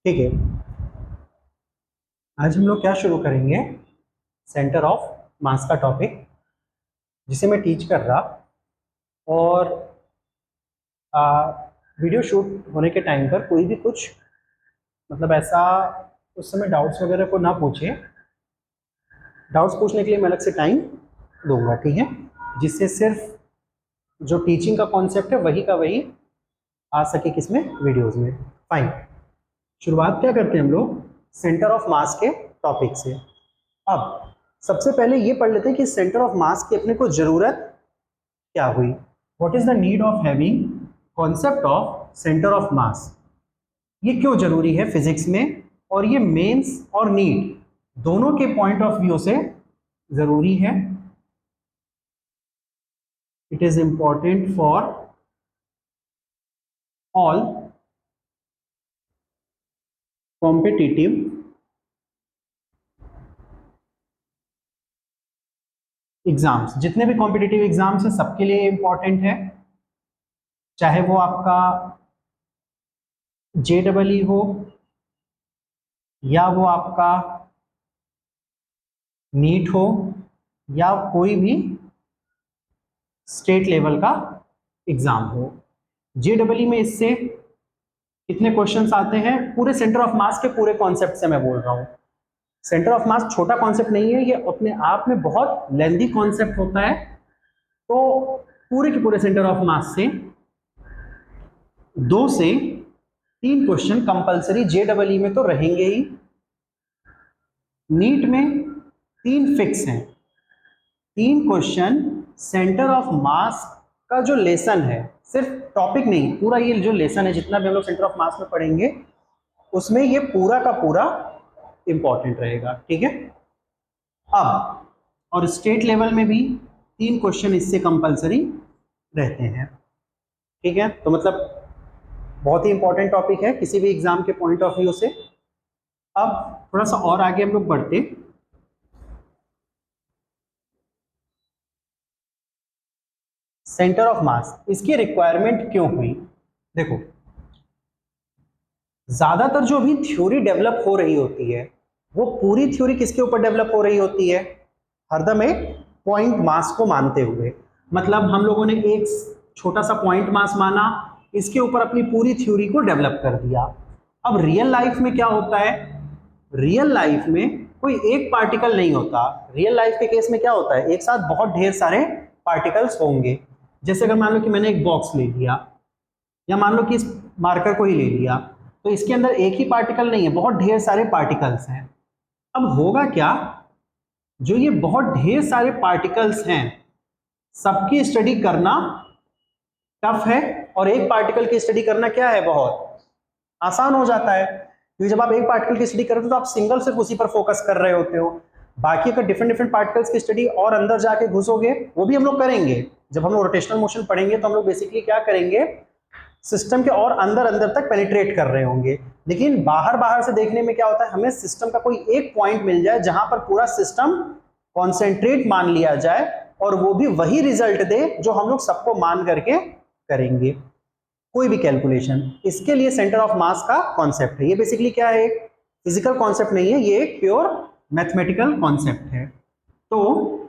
ठीक है, आज हम लोग क्या शुरू करेंगे, सेंटर ऑफ मास का टॉपिक जिसे मैं टीच कर रहा। और वीडियो शूट होने के टाइम पर कोई भी कुछ मतलब ऐसा उस समय डाउट्स वगैरह को ना पूछे। डाउट्स पूछने के लिए मैं अलग से टाइम दूंगा, ठीक है, जिससे सिर्फ जो टीचिंग का कॉन्सेप्ट है वही का वही आ सके किसमें, वीडियोस में। फाइन, शुरुआत क्या करते हैं हम लोग, सेंटर ऑफ मास के टॉपिक से। अब सबसे पहले ये पढ़ लेते हैं कि सेंटर ऑफ मास की अपने को जरूरत क्या हुई। What is the need of having concept of centre of मास। ये क्यों जरूरी है फिजिक्स में, और ये मेंस और नीट दोनों के पॉइंट ऑफ व्यू से जरूरी है। It is important for all competitive exams. जितने भी कॉम्पिटिटिव एग्जाम्स हैं सबके लिए इंपॉर्टेंट है, चाहे वो आपका JEE हो या वो आपका नीट हो या कोई भी स्टेट लेवल का एग्जाम हो। JEE में इससे कितने क्वेश्चंस आते हैं, पूरे सेंटर ऑफ मास के पूरे कॉन्सेप्ट से मैं बोल रहा हूँ। सेंटर ऑफ मास छोटा कॉन्सेप्ट नहीं है, ये अपने आप में बहुत लेंथी कॉन्सेप्ट होता है। तो पूरे के पूरे सेंटर ऑफ मास से 2 से 3 क्वेश्चन कंपलसरी JEE में तो रहेंगे ही। नीट में 3 फिक्स हैं, 3 क्वेश्चन सेंटर ऑफ मास का जो लेसन है, सिर्फ टॉपिक नहीं, पूरा ये जो लेसन है जितना भी हम लोग सेंटर ऑफ मास में पढ़ेंगे उसमें ये पूरा का पूरा इंपॉर्टेंट रहेगा, ठीक है। अब और स्टेट लेवल में भी 3 क्वेश्चन इससे कंपलसरी रहते हैं, ठीक है। तो मतलब बहुत ही इंपॉर्टेंट टॉपिक है किसी भी एग्जाम के पॉइंट ऑफ व्यू से। अब थोड़ा सा और आगे हम लोग बढ़ते, सेंटर ऑफ मास इसकी रिक्वायरमेंट क्यों हुई। देखो, ज्यादातर जो भी थ्योरी डेवलप हो रही होती है वो पूरी थ्योरी किसके ऊपर डेवलप हो रही होती है, हरदम एक पॉइंट मास को मानते हुए। मतलब हम लोगों ने एक छोटा सा पॉइंट मास माना, इसके ऊपर अपनी पूरी थ्योरी को डेवलप कर दिया। अब रियल लाइफ में क्या होता है, रियल लाइफ में कोई एक पार्टिकल नहीं होता। रियल लाइफ के केस में क्या होता है, एक साथ बहुत ढेर सारे पार्टिकल्स होंगे। जैसे अगर मान लो कि मैंने एक बॉक्स ले लिया, या मान लो कि इस मार्कर को ही ले लिया, तो इसके अंदर एक ही पार्टिकल नहीं है, बहुत ढेर सारे पार्टिकल्स हैं। अब होगा क्या, जो ये बहुत ढेर सारे पार्टिकल्स हैं सबकी स्टडी करना टफ है, और एक पार्टिकल की स्टडी करना क्या है, बहुत आसान हो जाता है। क्योंकि जब आप एक पार्टिकल की स्टडी करते हो तो आप सिंगल सिर्फ उसी पर फोकस कर रहे होते हो। बाकी अगर डिफरेंट डिफरेंट पार्टिकल्स की स्टडी और अंदर जाके घुसोगे, वो भी हम लोग करेंगे। जब हम लोग रोटेशनल मोशन पढ़ेंगे तो हम लोग बेसिकली क्या करेंगे, सिस्टम के और अंदर अंदर तक पेनिट्रेट कर रहे होंगे। लेकिन बाहर बाहर से देखने में क्या होता है, हमें सिस्टम का कोई एक पॉइंट मिल जाए जहां पर पूरा सिस्टम कॉन्सेंट्रेट मान लिया जाए, और वो भी वही रिजल्ट दे जो हम लोग सबको मान करके करेंगे कोई भी कैलकुलेशन। इसके लिए सेंटर ऑफ मास का कॉन्सेप्ट है। ये बेसिकली क्या है, एक फिजिकल कॉन्सेप्ट नहीं है, ये एक प्योर मैथमेटिकल कॉन्सेप्ट है। तो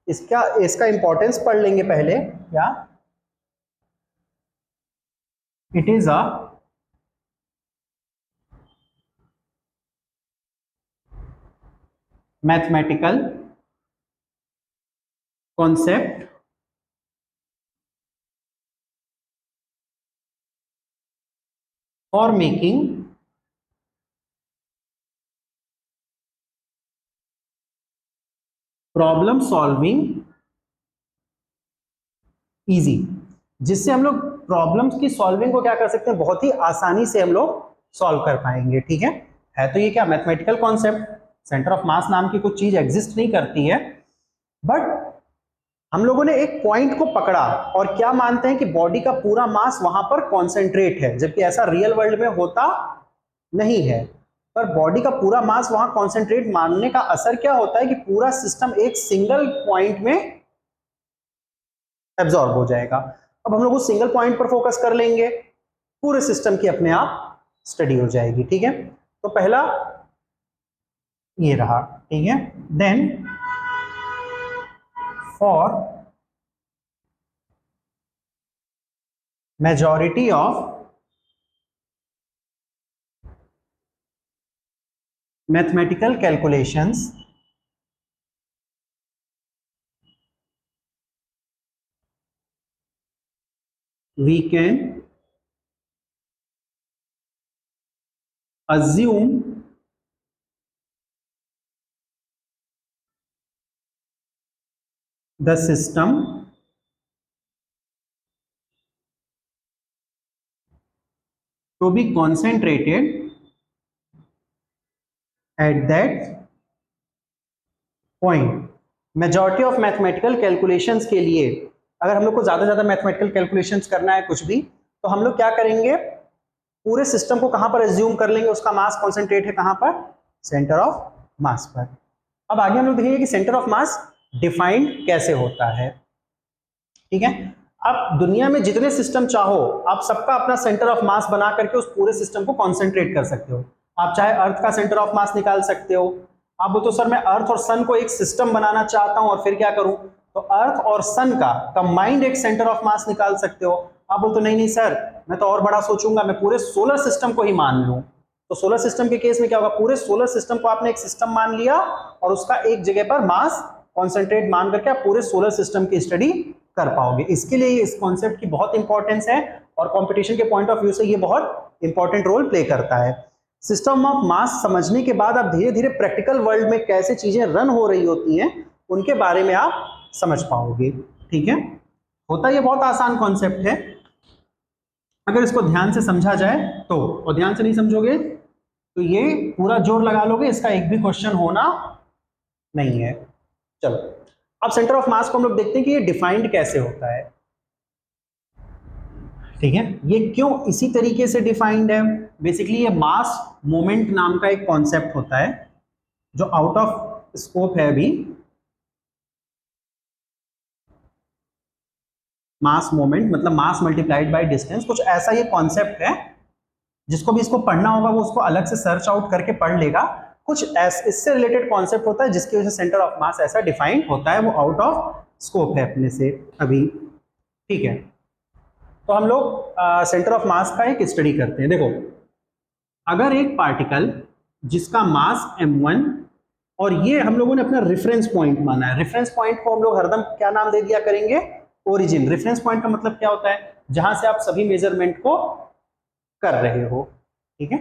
इसका इंपॉर्टेंस पढ़ लेंगे पहले। क्या, it is a mathematical concept for making problem solving easy. जिससे हम लोग प्रॉब्लम्स की सॉल्विंग को क्या कर सकते हैं, बहुत ही आसानी से हम लोग सॉल्व कर पाएंगे, ठीक है। तो ये क्या मैथमेटिकल कॉन्सेप्ट, सेंटर ऑफ मास नाम की कुछ चीज एग्जिस्ट नहीं करती है, बट हम लोगों ने एक पॉइंट को पकड़ा और क्या मानते हैं कि बॉडी का पूरा मास वहां पर कॉन्सेंट्रेट है, जबकि ऐसा रियल वर्ल्ड में होता नहीं है। पर बॉडी का पूरा मास वहां कॉन्सेंट्रेट मानने का असर क्या होता है कि पूरा सिस्टम एक सिंगल पॉइंट में एब्जॉर्ब हो जाएगा। अब हम लोग उस सिंगल पॉइंट पर फोकस कर लेंगे, पूरे सिस्टम की अपने आप स्टडी हो जाएगी, ठीक है। तो पहला ये रहा, ठीक है। Then for majority of mathematical calculations we can assume the system to be concentrated at that point। Majority of mathematical calculations के लिए अगर हम लोग को ज्यादा ज्यादा मैथमेटिकल कैलकुलेशंस करना है कुछ भी, तो हम लोग क्या करेंगे, पूरे सिस्टम को कहां पर एज्यूम कर लेंगे, उसका मास कॉन्सेंट्रेट है कहां पर, सेंटर ऑफ मास पर। अब आगे हम लोग देखेंगे कि सेंटर ऑफ मास डिफाइंड कैसे होता है, ठीक है। अब दुनिया में जितने सिस्टम चाहो आप सबका अपना सेंटर ऑफ मास बना करके उस पूरे सिस्टम को कॉन्सेंट्रेट कर सकते हो। आप चाहे अर्थ का सेंटर ऑफ मास निकाल सकते हो, आप बोलते हो सर मैं अर्थ और सन को एक सिस्टम बनाना चाहता हूं और फिर क्या करूं, तो अर्थ और सन का कंबाइंड एक सेंटर ऑफ मास निकाल सकते हो। आप बोलते हो नहीं नहीं सर मैं तो और बड़ा सोचूंगा, मैं पूरे सोलर सिस्टम को ही मान लूं। तो सोलर सिस्टम के केस में क्या होगा, पूरे सोलर सिस्टम को आपने एक सिस्टम मान लिया और उसका एक जगह पर मास कॉन्सेंट्रेट मान करके आप पूरे सोलर सिस्टम की स्टडी कर पाओगे। इसके लिए इस कॉन्सेप्ट की बहुत इंपॉर्टेंस है और कंपटीशन के पॉइंट ऑफ व्यू से ये बहुत इंपॉर्टेंट रोल प्ले करता है। सिस्टम ऑफ मास समझने के बाद आप धीरे धीरे प्रैक्टिकल वर्ल्ड में कैसे चीजें रन हो रही होती हैं उनके बारे में आप समझ पाओगे, ठीक है। होता ये बहुत आसान कॉन्सेप्ट है अगर इसको ध्यान से समझा जाए तो, और ध्यान से नहीं समझोगे तो ये पूरा जोर लगा लोगे, इसका एक भी क्वेश्चन होना नहीं है। चलो अब सेंटर ऑफ मास को हम लोग देखते हैं कि ये डिफाइंड कैसे होता है, ठीक है। ये क्यों इसी तरीके से डिफाइंड है, बेसिकली ये मास मोमेंट नाम का एक कॉन्सेप्ट होता है जो आउट ऑफ स्कोप है अभी। मास मोमेंट मतलब मास मल्टीप्लाइड बाय डिस्टेंस, कुछ ऐसा ये कॉन्सेप्ट है। जिसको भी इसको पढ़ना होगा वो उसको अलग से सर्च आउट करके पढ़ लेगा। कुछ इससे रिलेटेड कॉन्सेप्ट होता है जिसकी वजह से सेंटर ऑफ मास ऐसा डिफाइंड होता है, वो आउट ऑफ स्कोप है अपने से अभी, ठीक है। तो हम लोग सेंटर ऑफ मास का एक स्टडी करते हैं। देखो अगर एक पार्टिकल जिसका मास m1 और ये हम लोगों ने अपना रेफरेंस पॉइंट माना है, रेफरेंस पॉइंट को हम लोग हरदम क्या नाम दे दिया करेंगे, ओरिजिन। रेफरेंस पॉइंट का मतलब क्या होता है, जहां से आप सभी मेजरमेंट को कर रहे हो, ठीक है।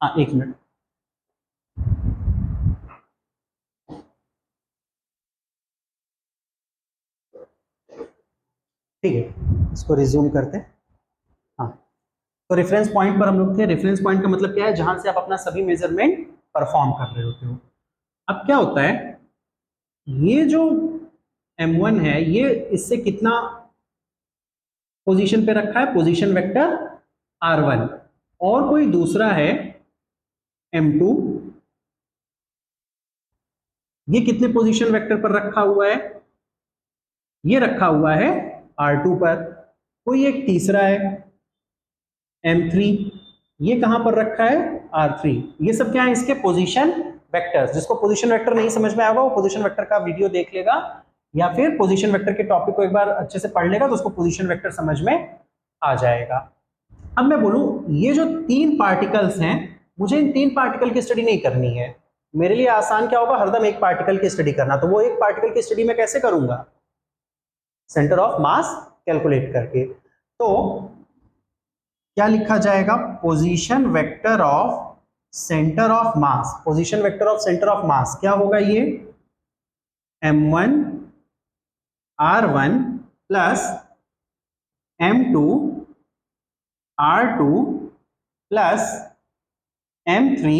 हाँ एक मिनट, ठीक है, इसको रिज्यूम करते हैं। हाँ तो रेफरेंस पॉइंट पर हम लोग थे। रेफरेंस पॉइंट का मतलब क्या है, जहां से आप अपना सभी मेजरमेंट परफॉर्म कर रहे होते हो। अब क्या होता है, ये जो m1 है ये इससे कितना पोजीशन पे रखा है, पोजीशन वेक्टर r1, और कोई दूसरा है m2, ये कितने पोजीशन वेक्टर पर रखा हुआ है, ये रखा हुआ है r2 पर। कोई एक तीसरा है m3, ये कहां पर रखा है r3। ये सब क्या है, इसके पोजीशन वेक्टर्स। जिसको पोजीशन वेक्टर नहीं समझ में आएगा वो पोजीशन वेक्टर का वीडियो देख लेगा या फिर पोजीशन वेक्टर के टॉपिक को एक बार अच्छे से पढ़ लेगा तो उसको पोजीशन वेक्टर समझ में आ जाएगा। अब मैं बोलूं ये जो तीन पार्टिकल्स हैं, मुझे इन तीन पार्टिकल की स्टडी नहीं करनी है। मेरे लिए आसान क्या होगा, हरदम एक पार्टिकल की स्टडी करना। तो वो एक पार्टिकल की स्टडी मैं कैसे करूंगा, सेंटर ऑफ मास कैलकुलेट करके। तो क्या लिखा जाएगा, position vector of centre of mass. Position vector of centre of मास क्या होगा, ये m1 r1 plus m2 r2 plus m3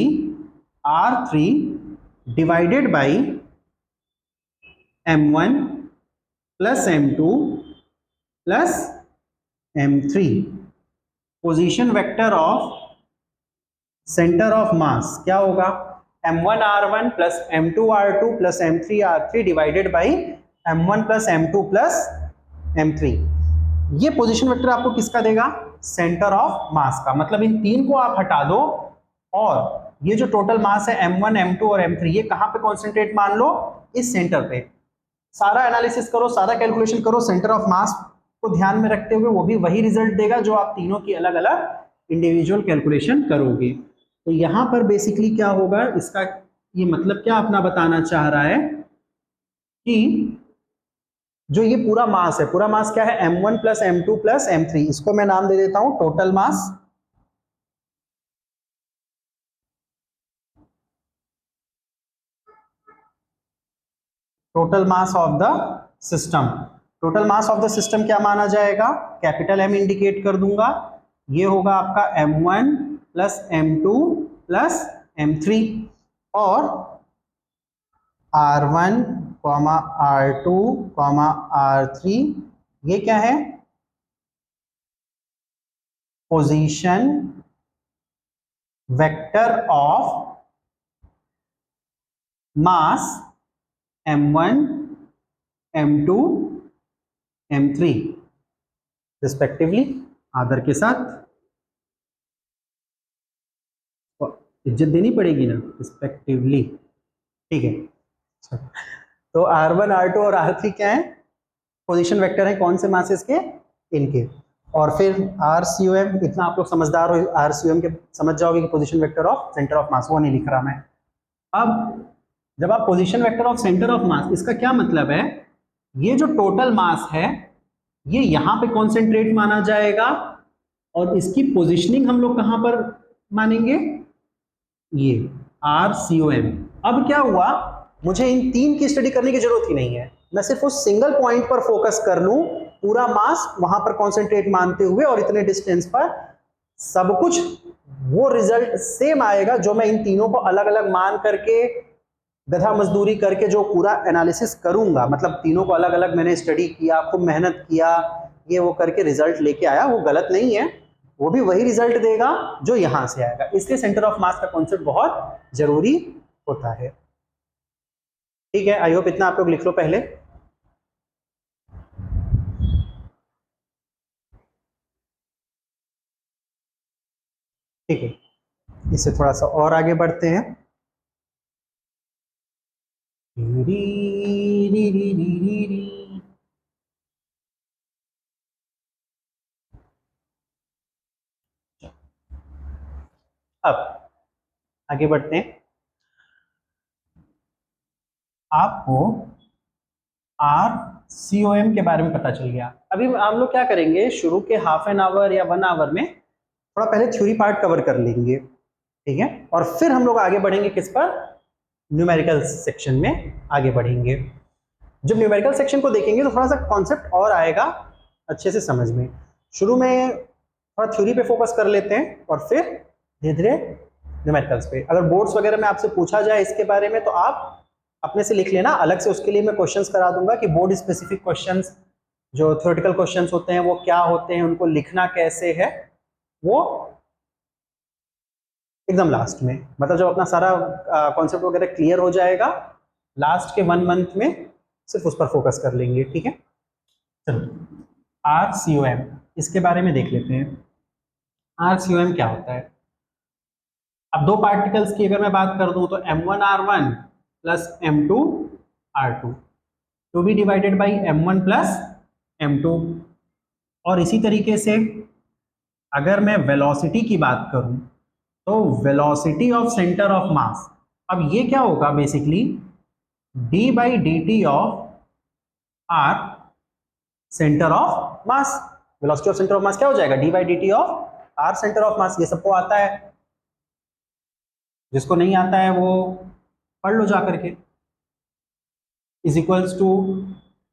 r3 divided by m1 plus m2 plus m3। Position vector of centre of मास क्या होगा, m1 r1 plus m2 r2 plus m3 r3 divided by m1 plus m2 plus m3। ये position vector आपको किसका देगा, centre of मास का। मतलब इन तीन को आप हटा दो और ये जो टोटल मास है m1 m2 और m3 ये कहाँ पे कॉन्सेंट्रेट मान लो, इस सेंटर पे। सारा एनालिसिस करो, सारा कैलकुलेशन करो सेंटर ऑफ मास को ध्यान में रखते हुए, वो भी वही रिजल्ट देगा जो आप तीनों की अलग अलग इंडिविजुअल कैलकुलेशन करोगे। तो यहां पर बेसिकली क्या होगा, इसका ये मतलब क्या अपना बताना चाह रहा है कि जो ये पूरा मास है, पूरा मास क्या है, m1 plus m2 plus m3, इसको मैं नाम दे देता हूं total mass. Total mass of the system, total mass of the system क्या माना जाएगा, कैपिटल M इंडिकेट कर दूंगा, ये होगा आपका m1 plus m2 plus m3, और R1 R2 R3 ये क्या है, position vector of mass m1 m2 m3 respectively, आदर के साथ इज्जत देनी पड़ेगी ना, रिस्पेक्टिवली, ठीक है। तो R1 R2 और R3 क्या है, पोजीशन वेक्टर है, कौन से मासेस के, इनके। और फिर RCOM, इतना आप लोग समझदार हो, RCOM के समझ जाओगे कि position vector of centre of मास, वो नहीं लिख रहा मैं। अब जब आप position vector of centre of मास, इसका क्या मतलब है, ये जो टोटल मास है ये यहां पे कॉन्सेंट्रेट माना जाएगा, और इसकी पोजीशनिंग हम लोग कहां पर मानेंगे, ये RCOM। अब क्या हुआ, मुझे इन तीन की स्टडी करने की जरूरत ही नहीं है, मैं सिर्फ उस सिंगल पॉइंट पर फोकस कर लूं, पूरा मास वहां पर कॉन्सेंट्रेट मानते हुए, और इतने डिस्टेंस पर सब कुछ वो रिजल्ट सेम आएगा जो मैं इन तीनों को अलग अलग मान करके, गधा मजदूरी करके जो पूरा एनालिसिस करूंगा, मतलब तीनों को अलग अलग मैंने स्टडी किया, खूब मेहनत किया, ये वो करके रिजल्ट लेके आया, वो गलत नहीं है, वो भी वही रिजल्ट देगा जो यहां से आएगा। इसलिए सेंटर ऑफ मास का कॉन्सेप्ट बहुत जरूरी होता है। ठीक है, आई होप इतना आप लोग लिख लो पहले। ठीक है, इससे थोड़ा सा और आगे बढ़ते हैं। अब आगे बढ़ते हैं। आपको RCOM के बारे में पता चल गया। अभी हम लोग क्या करेंगे, शुरू के हाफ एन आवर या 1 आवर में थोड़ा पहले थ्योरी पार्ट कवर कर लेंगे, ठीक है, और फिर हम लोग आगे बढ़ेंगे किस पर, न्यूमेरिकल सेक्शन में आगे बढ़ेंगे। जब न्यूमेरिकल सेक्शन को देखेंगे तो थोड़ा सा कॉन्सेप्ट और आएगा अच्छे से समझ में। शुरू में थोड़ा थ्योरी पे फोकस कर लेते हैं, और फिर धीरे धीरे न्यूमेरिकल्स पे। अगर बोर्ड्स वगैरह में आपसे पूछा जाए इसके बारे में तो आप अपने से लिख लेना, अलग से उसके लिए मैं क्वेश्चंस करा दूंगा कि बोर्ड स्पेसिफिक क्वेश्चंस, जो थ्योरेटिकल क्वेश्चंस होते हैं वो क्या होते हैं, उनको लिखना कैसे है, वो एकदम लास्ट में, मतलब जब अपना सारा कॉन्सेप्ट वगैरह क्लियर हो जाएगा, लास्ट के 1 मंथ में सिर्फ उस पर फोकस कर लेंगे, ठीक है। चलो RCOM, इसके बारे में देख लेते हैं। RCOM क्या होता है। अब दो पार्टिकल्स की अगर मैं बात कर दूं तो M1R1 plus M2R2 to be divided by M1 plus M2। और इसी तरीके से अगर मैं वेलोसिटी की बात करूं तो velocity of centre of mass, अब ये क्या होगा basically, d by D T of R centre of mass. Velocity of centre of मास क्या हो जाएगा, d by D T of R centre of मास। ये सबको आता है, जिसको नहीं आता है वो पढ़ लो जा करके। Is equals to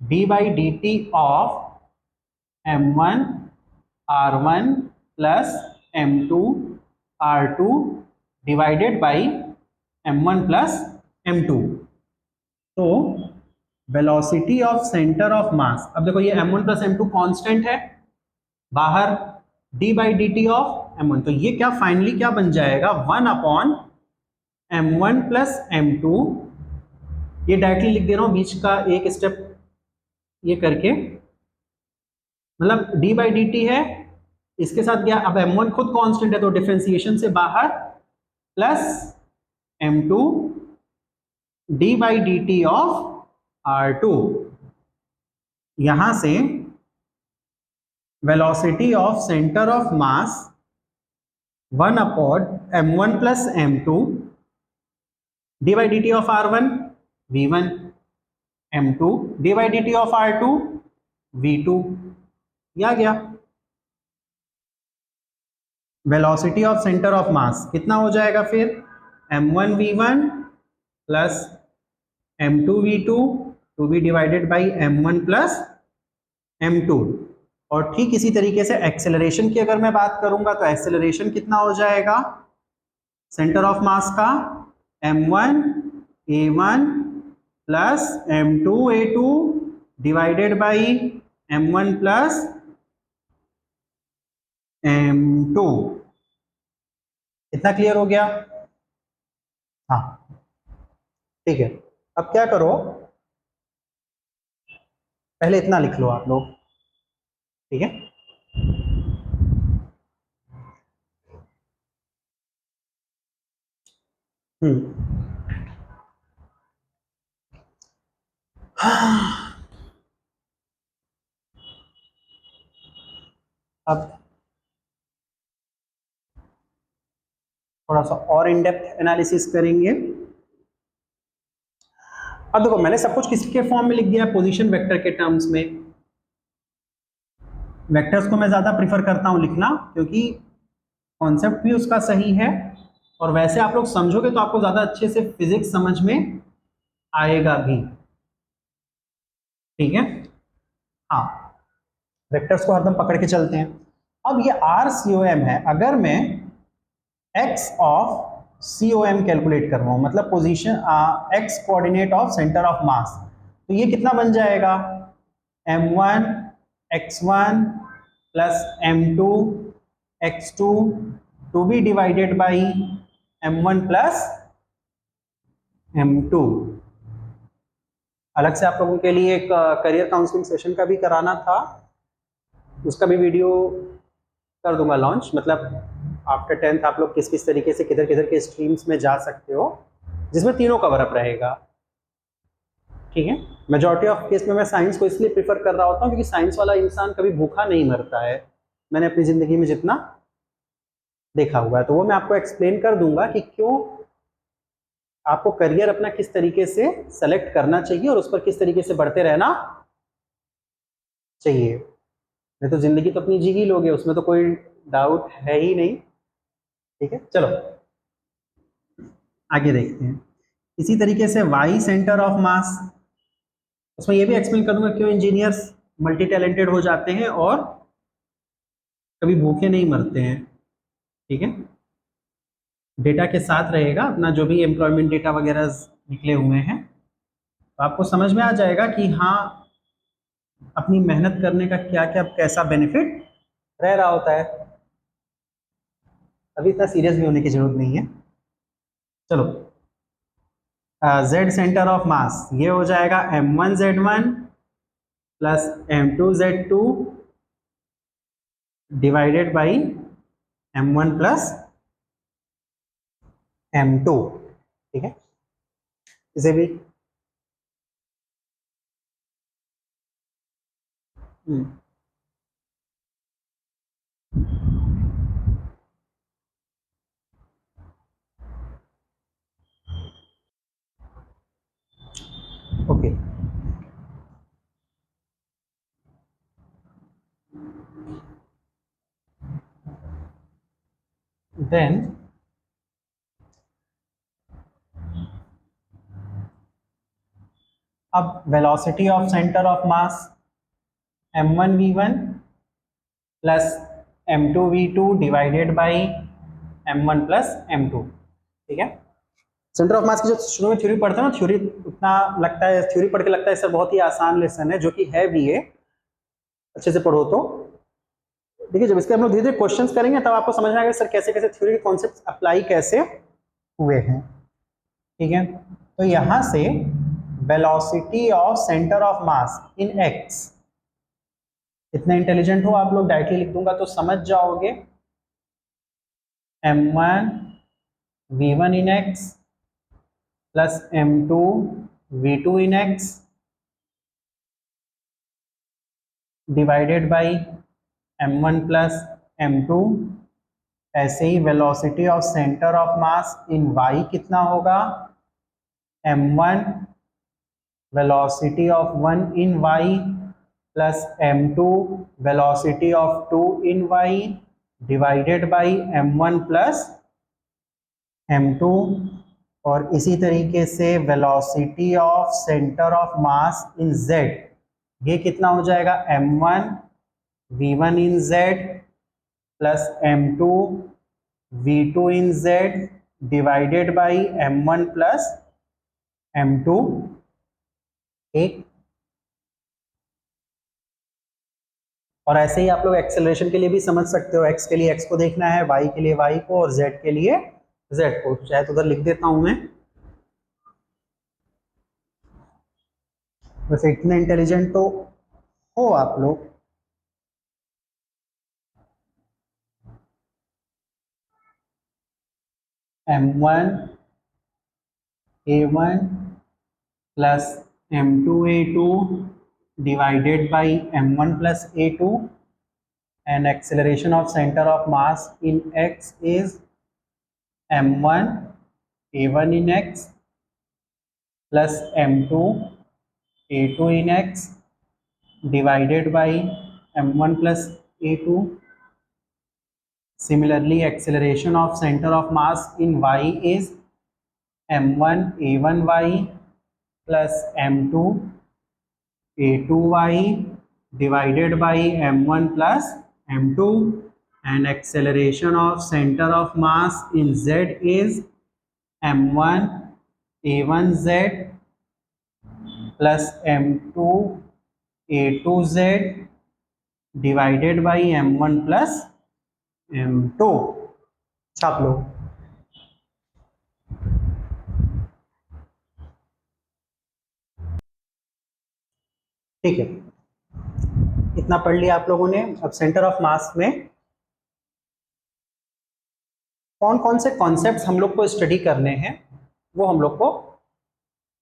d by D T of M1 R1 plus M2 R2 divided by M1 plus M2। तो velocity of centre of mass, अब देखो ये M1 प्लस M2 कांस्टेंट है, बाहर d by D T of M1, तो ये क्या finally क्या बन जाएगा, 1 अपॉन M1 प्लस M2। ये डायरेक्टली लिख दे रहा हूं, बीच का एक स्टेप ये करके, मतलब d बाई डी टी है, इसके साथ गया, अब M1 खुद कांस्टेंट है तो डिफरेंशिएशन से बाहर plus m2 D by D T of r2। यहां से velocity of centre of mass 1 upon m1 plus m2 D by D T of r1 v1, m2 D by D T of r2 v2। यह आ गया velocity of centre of mass कितना हो जाएगा फिर m1 v1 plus m2 v2 to be divided by m1 plus m2। और ठीक इसी तरीके से एक्सेलरेशन की अगर मैं बात करूंगा तो एक्सेलरेशन कितना हो जाएगा सेंटर ऑफ मास का m1 a1 plus m2 a2 divided by m1 plus m2। इतना क्लियर हो गया? हाँ ठीक है। अब क्या करो, पहले इतना लिख लो आप लोग, ठीक है। अब थोड़ा सा और इन डेप्थ एनालिसिस करेंगे। अब देखो मैंने सब कुछ किसके फॉर्म में लिख दिया, पोजीशन वेक्टर के टर्म्स में। वेक्टर्स को मैं ज्यादा प्रीफर करता हूं लिखना, क्योंकि कॉन्सेप्ट भी उसका सही है और वैसे आप लोग समझोगे तो आपको ज्यादा अच्छे से फिजिक्स समझ में आएगा भी, ठीक है। हाँ वेक्टर्स को हरदम पकड़ के चलते हैं। अब ये RCOM है, अगर मैं x ऑफ COM कैलकुलेट कर रहा हूं, मतलब position x coordinate of centre of mass, तो ये कितना बन जाएगा m1 x1 plus m2 x2 to be divided by m1 plus m2। अलग से आप लोगों के लिए एक करियर काउंसलिंग सेशन का भी कराना था, उसका भी वीडियो कर दूंगा लॉन्च, मतलब आफ्टर 10th आप लोग किस किस तरीके से किधर किधर के स्ट्रीम्स में जा सकते हो, जिसमें तीनों कवर अप रहेगा, ठीक है। मेजॉरिटी ऑफ केस में मैं साइंस को इसलिए प्रीफर कर रहा होता हूँ क्योंकि साइंस वाला इंसान कभी भूखा नहीं मरता है, मैंने अपनी जिंदगी में जितना देखा हुआ है। तो वो मैं आपको एक्सप्लेन कर दूंगा कि क्यों आपको करियर अपना किस तरीके से सेलेक्ट करना चाहिए और उस पर किस तरीके से बढ़ते रहना चाहिए। नहीं तो जिंदगी तो अपनी जी ही लोगे, उसमें तो कोई डाउट है ही नहीं, ठीक है। चलो आगे देखते हैं। इसी तरीके से वाई सेंटर ऑफ मास, उसमें ये भी एक्सप्लेन करूंगा क्यों इंजीनियर्स मल्टी टैलेंटेड हो जाते हैं और कभी भूखे नहीं मरते हैं, ठीक है। डेटा के साथ रहेगा अपना जो भी एम्प्लॉयमेंट डेटा वगैरह निकले हुए हैं, तो आपको समझ में आ जाएगा कि हाँ अपनी मेहनत करने का क्या क्या कैसा बेनिफिट रह रहा होता है। अभी इतना सीरियस भी होने की जरूरत नहीं है। चलो Z सेंटर ऑफ मास ये हो जाएगा m1 z1 plus m2 z2 divided by m1 plus m2, ठीक है। इसे भी ओके देन अब velocity of centre of mass m1 v1 plus m2 v2 divided by m1 plus m2, ठीक है। सेंटर ऑफ मास की जो शुरू में थ्योरी पढ़ते हैं ना, थ्योरी उतना लगता है, थ्योरी पढ़ के लगता है सर बहुत ही आसान लेसन है, जो कि है भी है, अच्छे से पढ़ो तो। देखिए जब इसके हम लोग धीरे धीरे क्वेश्चंस करेंगे तब आपको समझ में आएगा सर कैसे कैसे थ्योरी के कॉन्सेप्ट अप्लाई कैसे हुए हैं, ठीक है। तो यहां से velocity of centre of mass in x, इतने इंटेलिजेंट हो आप लोग, डायरेक्टली लिख दूंगा तो समझ जाओगे m1 v1 in x plus m2 v2 in x divided by m1 plus m2। ऐसे ही velocity of centre of mass in y कितना होगा, m1 velocity of 1 in y plus m2 velocity of 2 in y divided by m1 plus m2। और इसी तरीके से velocity of centre of mass in z, ये कितना हो जाएगा, m1 v1 in z plus m2 v2 in z divided by m1 plus m2। एक और ऐसे ही आप लोग एक्सेलरेशन के लिए भी समझ सकते हो, x के लिए x को देखना है, y के लिए y को और z के लिए z को। शायद उधर लिख देता हूं मैं, वैसे इतने इंटेलिजेंट तो हो आप लोग। m1 a1 plus m2 a2 divided by m1 plus a2 and acceleration of center of mass in x is m1 a1 in x plus m2 a2 in x divided by m1 plus a2। Similarly, acceleration of center of mass in y is m1 a1y plus m2 a2y divided by m1 plus m2 and acceleration of center of mass in z is m1 a1z plus m2 a2z divided by m1 plus m2। छाप लो। ठीक है, इतना पढ़ लिया आप लोगों ने। अब सेंटर ऑफ मास में कौन कौन से कॉन्सेप्ट्स हम लोग को स्टडी करने हैं वो हम लोग को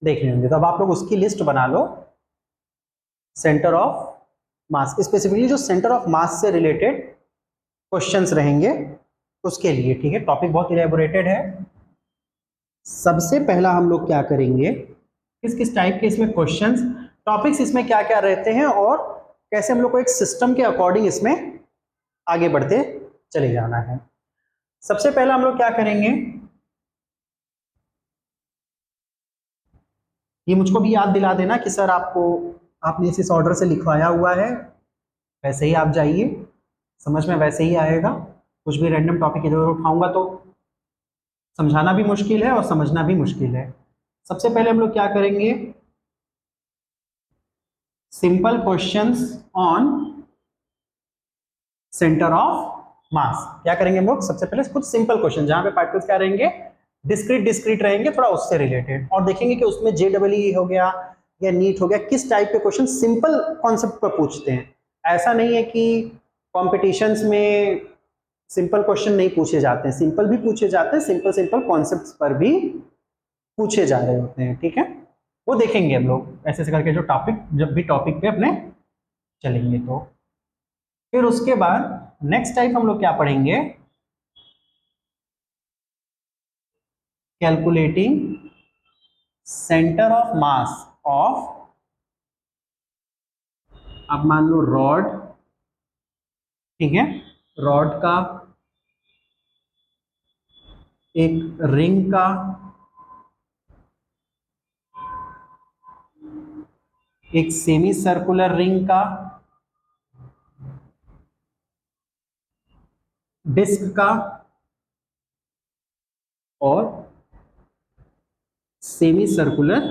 देखने होंगे। तो अब आप लोग उसकी लिस्ट बना लो। सेंटर ऑफ मास, स्पेसिफिकली जो सेंटर ऑफ मास से रिलेटेड क्वेश्चंस रहेंगे उसके लिए, ठीक है। टॉपिक बहुत इलेबोरेटेड है। सबसे पहला हम लोग क्या करेंगे, किस किस टाइप के इसमें क्वेश्चंस, टॉपिक्स इसमें क्या क्या रहते हैं और कैसे हम लोग को एक सिस्टम के अकॉर्डिंग इसमें आगे बढ़ते चले जाना है। सबसे पहला हम लोग क्या करेंगे, ये मुझको भी याद दिला देना कि सर आपने इस ऑर्डर से लिखवाया हुआ है, वैसे ही आप जाइए, समझ में वैसे ही आएगा। कुछ भी रैंडम टॉपिक इधर उठाऊंगा तो समझाना भी मुश्किल है और समझना भी मुश्किल है। सबसे पहले हम लोग क्या करेंगे, simple questions on centre of मास। क्या करेंगे हम लोग, सबसे पहले कुछ सिंपल क्वेश्चन जहां पे पार्टिकल्स क्या रहेंगे, डिस्क्रीट रहेंगे, थोड़ा उससे रिलेटेड, और देखेंगे कि उसमें JEE हो गया या नीट हो गया, किस टाइप के क्वेश्चन सिंपल कॉन्सेप्ट पर पूछते हैं। ऐसा नहीं है कि कॉम्पिटिशन्स में सिंपल क्वेश्चन नहीं पूछे जाते हैं, सिंपल भी पूछे जाते हैं, सिंपल कॉन्सेप्ट्स पर भी पूछे जा रहे होते हैं, ठीक है। वो देखेंगे हम लोग ऐसे ऐसे करके, जो टॉपिक जब भी टॉपिक पे अपने चलेंगे। तो फिर उसके बाद नेक्स्ट टाइप हम लोग क्या पढ़ेंगे, calculating centre of mass of, अब मान लो रॉड, ठीक है, रॉड का, एक रिंग का, एक सेमी सर्कुलर रिंग का, डिस्क का और सेमी सर्कुलर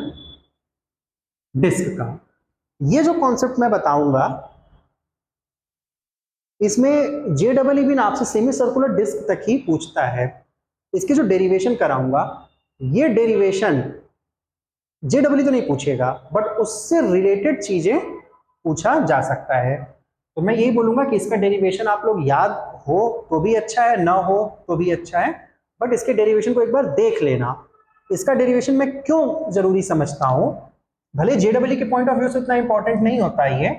डिस्क का। ये जो कॉन्सेप्ट मैं बताऊंगा इसमें JEE भी आपसे सेमी सर्कुलर डिस्क तक ही पूछता है। इसके जो डेरिवेशन कराऊंगा, ये डेरिवेशन JEE तो नहीं पूछेगा, बट उससे रिलेटेड चीजें पूछा जा सकता है। तो मैं यही बोलूंगा कि इसका डेरिवेशन आप लोग याद हो तो भी अच्छा है, ना हो तो भी अच्छा है, बट इसके डेरिवेशन को एक बार देख लेना। इसका डेरिवेशन मैं क्यों जरूरी समझता हूं, भले जेडब्ल्यू के पॉइंट ऑफ व्यू से इतना इंपॉर्टेंट नहीं होता ये,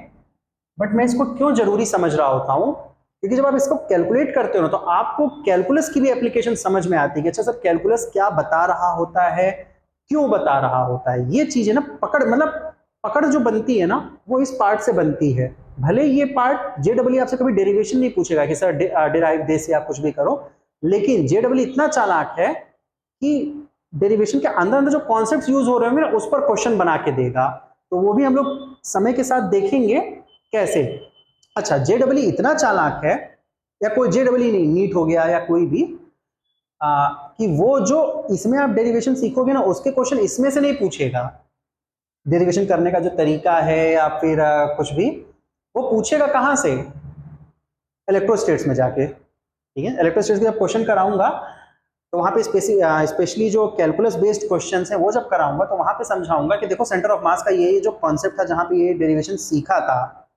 बट मैं इसको क्यों जरूरी समझ रहा होता हूं, क्योंकि जब आप इसको कैलकुलेट करते हो ना तो आपको कैलकुलस की भी एप्लीकेशन समझ में आती है कि अच्छा सर कैलकुलस क्या बता रहा होता है, क्यों बता रहा होता है। ये चीजें ना पकड़, मतलब पकड़ जो बनती है ना वो इस पार्ट से बनती है। भले ये पार्ट जेडब्ल्यू आपसे कभी डेरिवेशन नहीं पूछेगा कि सर डिराइव दे से आप कुछ भी करो, लेकिन जेडब्ल्यू इतना चालाक है कि डेरिवेशन के अंदर अंदर जो कॉन्सेप्ट्स यूज हो रहे होंगे ना उस पर क्वेश्चन बना के देगा। तो वो भी हम लोग समय के साथ देखेंगे कैसे। अच्छा, जेडब्ल्यू इतना चालाक है, या कोई जेडब्ल्यू नहीं, नीट हो गया या कोई भी, कि वो जो इसमें आप डेरिवेशन सीखोगे ना उसके क्वेश्चन इसमें से नहीं पूछेगा। डेरिवेशन करने का जो तरीका है या फिर कुछ भी, वो पूछेगा कहां से, इलेक्ट्रोस्टेट्स में जाके। ठीक है, इलेक्ट्रोस्टेट्स के जब क्वेश्चन कराऊंगा तो वहां पे स्पेशली जो कैलकुलस बेस्ड क्वेश्चंस हैं वो जब कराऊंगा तो वहां पे समझाऊंगा कि देखो सेंटर ऑफ मास का ये जो कॉन्सेप्ट था जहां पे ये डेरिवेशन सीखा था,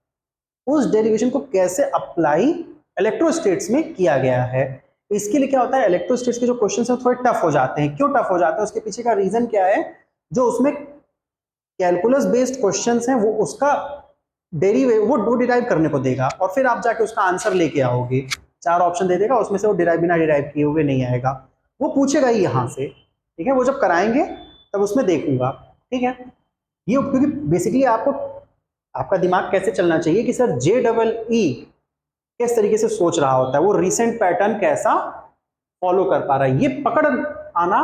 उस डेरिवेशन को कैसे अप्लाई इलेक्ट्रोस्टेट्स में किया गया है। इसके लिए क्या होता है, इलेक्ट्रोस्टेट्स के जो क्वेश्चन है थोड़े टफ हो जाते हैं। क्यों टफ हो जाते हैं, उसके पीछे का रीजन क्या है, जो उसमें कैलकुलस बेस्ड क्वेश्चंस हैं वो उसका वो डिराइव करने को देगा और फिर आप जाके उसका आंसर लेके आओगे। 4 ऑप्शन दे देगा, उसमें से वो डिराइव बिना डिराइव किए हुए नहीं आएगा, वो पूछेगा ही यहाँ से। ठीक है, वो जब कराएंगे तब उसमें देखूंगा। ठीक है, ये क्योंकि बेसिकली आपको आपका दिमाग कैसे चलना चाहिए कि सर जे डबल ई किस तरीके से सोच रहा होता है, वो रिसेंट पैटर्न कैसा फॉलो कर पा रहा है, ये पकड़ आना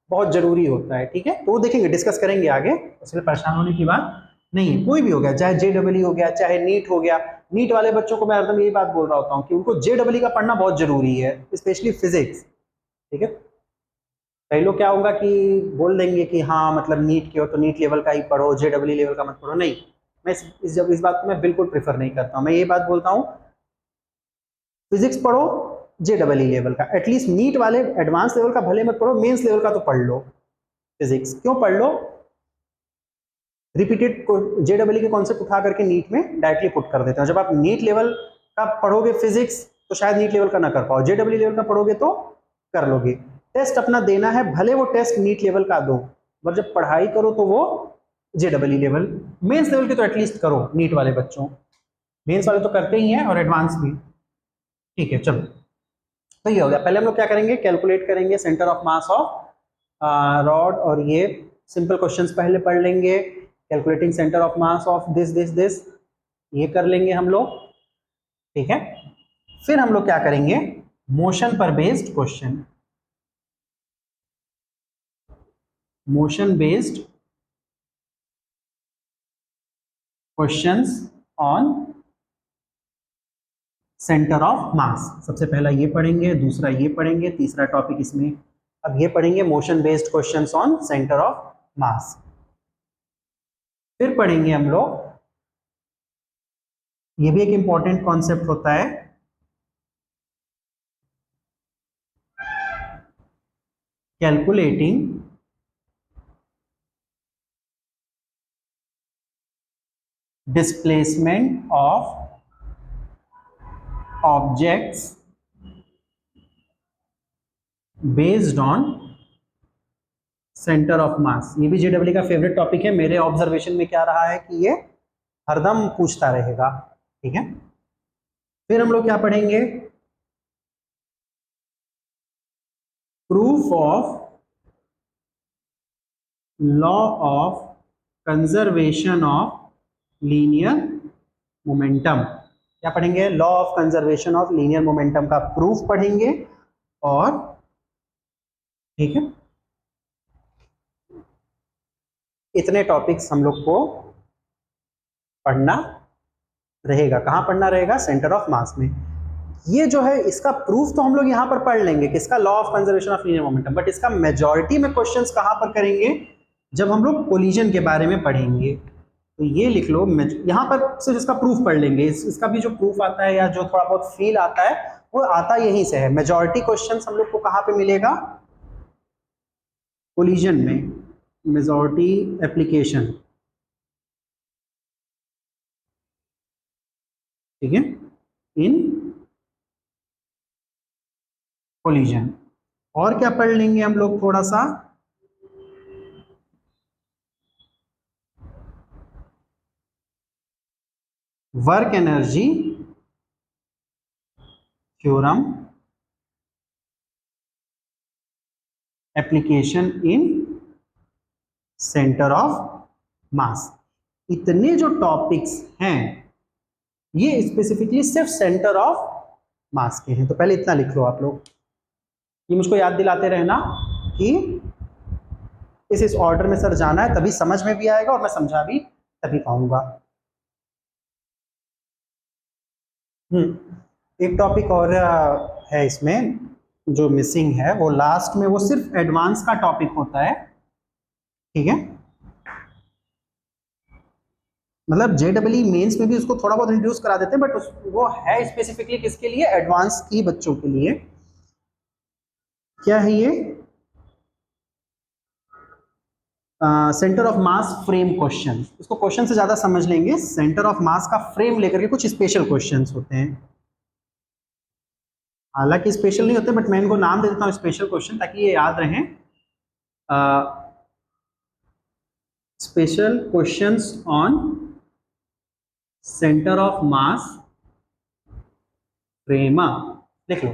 बहुत जरूरी होता है। ठीक है, तो वो देखेंगे, डिस्कस करेंगे आगे, उसमें परेशान होने की बात नहीं है। कोई भी हो गया, चाहे जेडब्ल्यू हो गया, चाहे नीट हो गया, नीट वाले बच्चों को मैं हरदम यही बात बोल रहा होता हूँ कि उनको जेडब्ल्यू का पढ़ना बहुत जरूरी है, स्पेशली फिजिक्स। ठीक है, कई लोग क्या होगा कि बोल देंगे कि हाँ मतलब नीट के हो तो नीट लेवल का ही पढ़ो, जेडब्ल्यू लेवल का मत पढ़ो। नहीं, मैं इस बात को मैं बिल्कुल प्रेफर नहीं करता हूँ। मैं ये बात बोलता हूँ फिजिक्स पढ़ो जेडब्ल्यू लेवल का, एटलीस्ट नीट वाले एडवांस लेवल का भले मत पढ़ो, मेंस लेवल का तो पढ़ लो। फिजिक्स क्यों पढ़ लो, रिपीटेड जेडब्ल्यू के कॉन्सेप्ट उठा करके नीट में डायरेक्टली पुट कर देते हैं। जब आप नीट लेवल का पढ़ोगे फिजिक्स तो शायद नीट लेवल का ना कर पाओ, जेडब्ल्यू लेवल का पढ़ोगे तो कर लोगे। टेस्ट अपना देना है, भले वो टेस्ट नीट लेवल का दो, पर जब पढ़ाई करो तो वो जेडब्ल्यू लेवल, मेंस लेवल के तो एटलीस्ट करो। नीट वाले बच्चों, मेंस वाले तो करते ही हैं और एडवांस भी। ठीक है, चलो, तो ये हो गया। पहले हम लोग क्या करेंगे, कैलकुलेट करेंगे centre of mass of rod, और ये सिंपल क्वेश्चंस पहले पढ़ लेंगे। Calculating centre of mass of this this this, ये कर लेंगे हम लोग। ठीक है, फिर हम लोग क्या करेंगे, मोशन पर based question, motion based questions on centre of मास। सबसे पहला ये पढ़ेंगे, दूसरा ये पढ़ेंगे, तीसरा टॉपिक इसमें अब ये पढ़ेंगे motion based questions on centre of मास। फिर पढ़ेंगे हम लोग, ये भी एक इंपॉर्टेंट कॉन्सेप्ट होता है, calculating displacement of objects based on centre of मास। ये भी जेडब्ल्यू का फेवरेट टॉपिक है। मेरे ऑब्जर्वेशन में क्या रहा है कि ये हरदम पूछता रहेगा। ठीक है, फिर हम लोग क्या पढ़ेंगे, proof of law of conservation of linear momentum. क्या पढ़ेंगे, law of conservation of linear momentum का प्रूफ पढ़ेंगे। और ठीक है, इतने टॉपिक्स हम लोग को पढ़ना रहेगा। कहाँ पढ़ना रहेगा, सेंटर ऑफ मास में। ये जो है इसका प्रूफ तो हम लोग यहाँ पर पढ़ लेंगे किसका, law of conservation of linear momentum, but इसका मेजॉरिटी में क्वेश्चंस कहाँ पर करेंगे, जब हम लोग कोलिजन के बारे में पढ़ेंगे। तो ये लिख लो, यहाँ पर सिर्फ इसका प्रूफ पढ़ लेंगे। इसका भी जो प्रूफ आता है या जो थोड़ा बहुत फील आता है वो आता यहीं से है। मेजॉरिटी क्वेश्चंस हम लोग को कहाँ पे मिलेगा, कोलिजन में, मेजॉरिटी एप्लीकेशन। ठीक है, इन कोलिजन। और क्या पढ़ लेंगे हम लोग थोड़ा सा, work energy theorem, application in centre of मास। इतने जो टॉपिक्स हैं ये स्पेसिफिकली सिर्फ सेंटर ऑफ मास के हैं। तो पहले इतना लिख लो आप लोग, ये मुझको याद दिलाते रहना कि इस ऑर्डर में सर जाना है, तभी समझ में भी आएगा और मैं समझा भी तभी पाऊंगा। एक टॉपिक और है इसमें जो मिसिंग है, वो लास्ट में, वो सिर्फ एडवांस का टॉपिक होता है, ठीक है। मतलब JEE मेंस में भी उसको थोड़ा बहुत इंट्रोड्यूस करा देते हैं, बट वो है स्पेसिफिकली किसके लिए, एडवांस की बच्चों के लिए। क्या है ये, centre of mass frame question. इसको क्वेश्चन से ज्यादा समझ लेंगे, सेंटर ऑफ मास का फ्रेम लेकर के कुछ स्पेशल क्वेश्चंस होते हैं। हालांकि स्पेशल नहीं होते, बट मैं इनको नाम दे देता हूँ स्पेशल क्वेश्चन, ताकि ये याद रहें। Special questions on centre of mass frame, लिख लो।